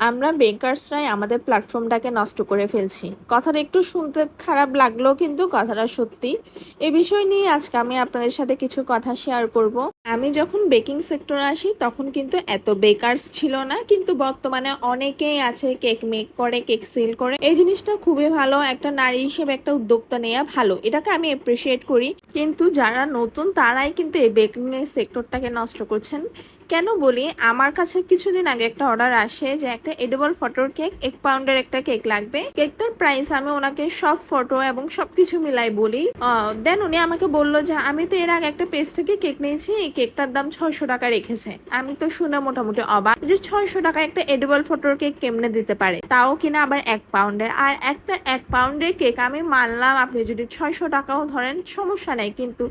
আমরা বেকারসরাই আমাদের প্ল্যাটফর্মটাকে নষ্ট করে ফেলছি। কথাটা একটু শুনতে খারাপ লাগলেও কিন্তু কথাটা সত্যি। এ বিষয় নিয়ে আজকে আমি আপনাদের সাথে কিছু কথা শেয়ার করব। আমি যখন বেকিং সেক্টরে আসি তখন কিন্তু এত বেকারস ছিল না, কিন্তু বর্তমানে অনেকেই আছে কেক মেক করে, কেক সেল করে। এই জিনিসটা খুবই ভালো, একটা নারী হিসেবে একটা উদ্যোক্তা নেওয়া ভালো, এটাকে আমি এপ্রিসিয়েট করি। কিন্তু যারা নতুন তারাই কিন্তু এই বেকিং সেক্টরটাকে নষ্ট করছেন। কেন বলি, আমার কাছে কিছুদিন আগে একটা অর্ডার আসে যে একটা এডিবল ফটোর কেক, 1 পাউন্ডের একটা কেক লাগবে। কেকটার প্রাইস আমি ওনাকে সব ফটো এবং সবকিছু মিলাই বলি। দেন উনি আমাকে বললো যে আমি তো এর আগে একটা পেজ থেকে কেক নিয়েছি, এই কেকটার দাম 600 টাকা রেখেছে। আমি তো শুনে মোটামুটি অবাক যে 600 টাকা একটা এডিবল ফটোর কেক কেমনে দিতে পারে, তাও কিনা আবার 1 পাউন্ডের। আর একটা 1 পাউন্ডের কেক আমি মানলাম আপনি যদি 600 টাকাও ধরেন সমস্যা নেই, কিন্তু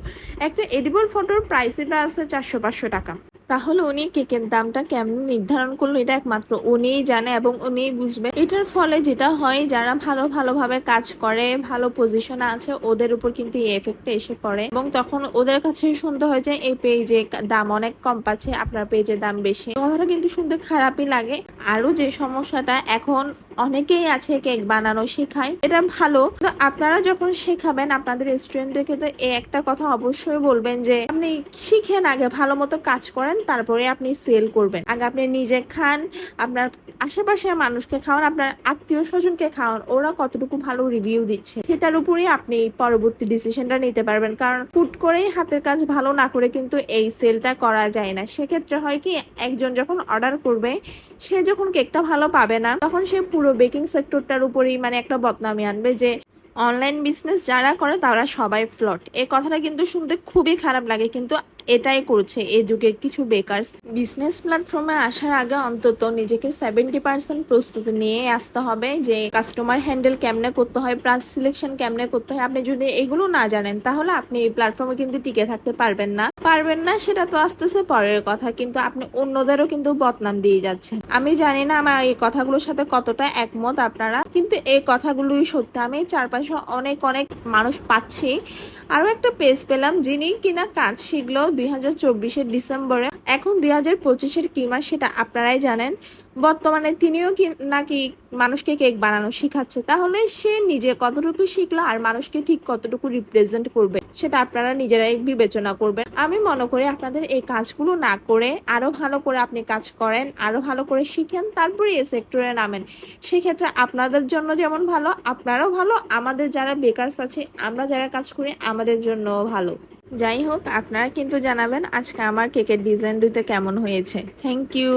একটা এডিবল ফটোর প্রাইসটা আছে 400-500 টাকা। তাহলে উনি কেকের দামটা কেমন নির্ধারণ করলো এটা একমাত্র উনিই জানে এবং উনিই বুঝবে। এটার ফলে যেটা হয়, যারা ভালোভাবে কাজ করে, ভালো পজিশনে আছে, ওদের উপর কিন্তু এই এফেক্টটা এসে পড়ে এবং তখন ওদের কাছে শুনতে হয় যে এই পেজে দাম অনেক কম পাচ্ছে, আপনার পেজের দাম বেশি। কথাটা কিন্তু শুনতে খারাপই লাগে। আরো যে সমস্যাটা, এখন অনেকেই আছে কেক বানানো শেখায়, এটা ভালো। তো আপনারা যখন শেখাবেন আপনাদের স্টুডেন্টদেরকে, তো এই একটা কথা অবশ্যই বলবেন যে আপনি শিখেন, আগে ভালো মতো কাজ করেন, তারপরে আপনি সেল করবেন। আগে আপনি নিজে খান, আপনার আশেপাশের মানুষকে খাওয়ান, আপনার আত্মীয় স্বজনকে খাওয়ান, ওরা কতটুকু ভালো রিভিউ দিচ্ছে সেটার উপরেই আপনি পরবর্তী ডিসিশনটা নিতে পারবেন। কারণ হুট করেই হাতের কাজ ভালো না করে কিন্তু এই সেলটা করা যায় না। সেক্ষেত্রে হয় কি, একজন যখন অর্ডার করবে, সে যখন কেকটা ভালো পাবে না, তখন সে পুরো বেকিং সেক্টরটার উপরেই মানে একটা বদনামি আনবে যে অনলাইন বিজনেস যারা করে তারা সবাই ফ্লট। এই কথাটা কিন্তু শুনতে খুবই খারাপ লাগে, কিন্তু এটাই করছে এই যুগের কিছু বেকারস। বিজনেস প্ল্যাটফর্মে আসার আগে অন্তত নিজেকে 70% প্রস্তুতি নিয়ে আসতে হবে যে কাস্টমার হ্যান্ডেল কেমনে করতে হয়, প্রাইস সিলেকশন কেমনে করতে হয়। আপনি যদি এগুলো না জানেন তাহলে আপনি এই প্ল্যাটফর্মে কিন্তু টিকে থাকতে পারবেন না সেটা তো আসতেছে পরের কথা, কিন্তু আপনি অন্যদেরও কিন্তু বদনাম দিয়ে যাচ্ছেন। আমি জানি না আমার এই কথাগুলোর সাথে কতটা একমত আপনারা, কিন্তু এই কথাগুলোই সত্যি। আমি চারপাশে অনেক মানুষ পাচ্ছি। আরো একটা পেজ পেলাম যিনি কিনা কাজ শিখলো 2024-এর ডিসেম্বরে, এখন 2025-এর কি মাস সেটা আপনারাই জানেন। বর্তমানে তিনিও নাকি মানুষকে কেক বানানো শিখাচ্ছে। তাহলে সে নিজে কতটুকু শিখলো আর মানুষকে ঠিক কতটুকু রিপ্রেজেন্ট করবে সেটা আপনারা নিজেরাই বিবেচনা করবেন। আমি মনে করি আপনাদের এই কাজগুলো না করে আরো ভালো করে আপনি কাজ করেন, আরো ভালো করে শিখেন, তারপরে এই সেক্টরে নামেন। সেক্ষেত্রে আপনাদের জন্য যেমন ভালো, আপনারাও ভালো, আমাদের যারা বেকারস আছে, আমরা যারা কাজ করি, আমাদের জন্য ভালো। যাই হোক, আপনারা কিন্তু জানাবেন আজকে আমার কেকের ডিজাইন দুটো কেমন হয়েছে। Thank you.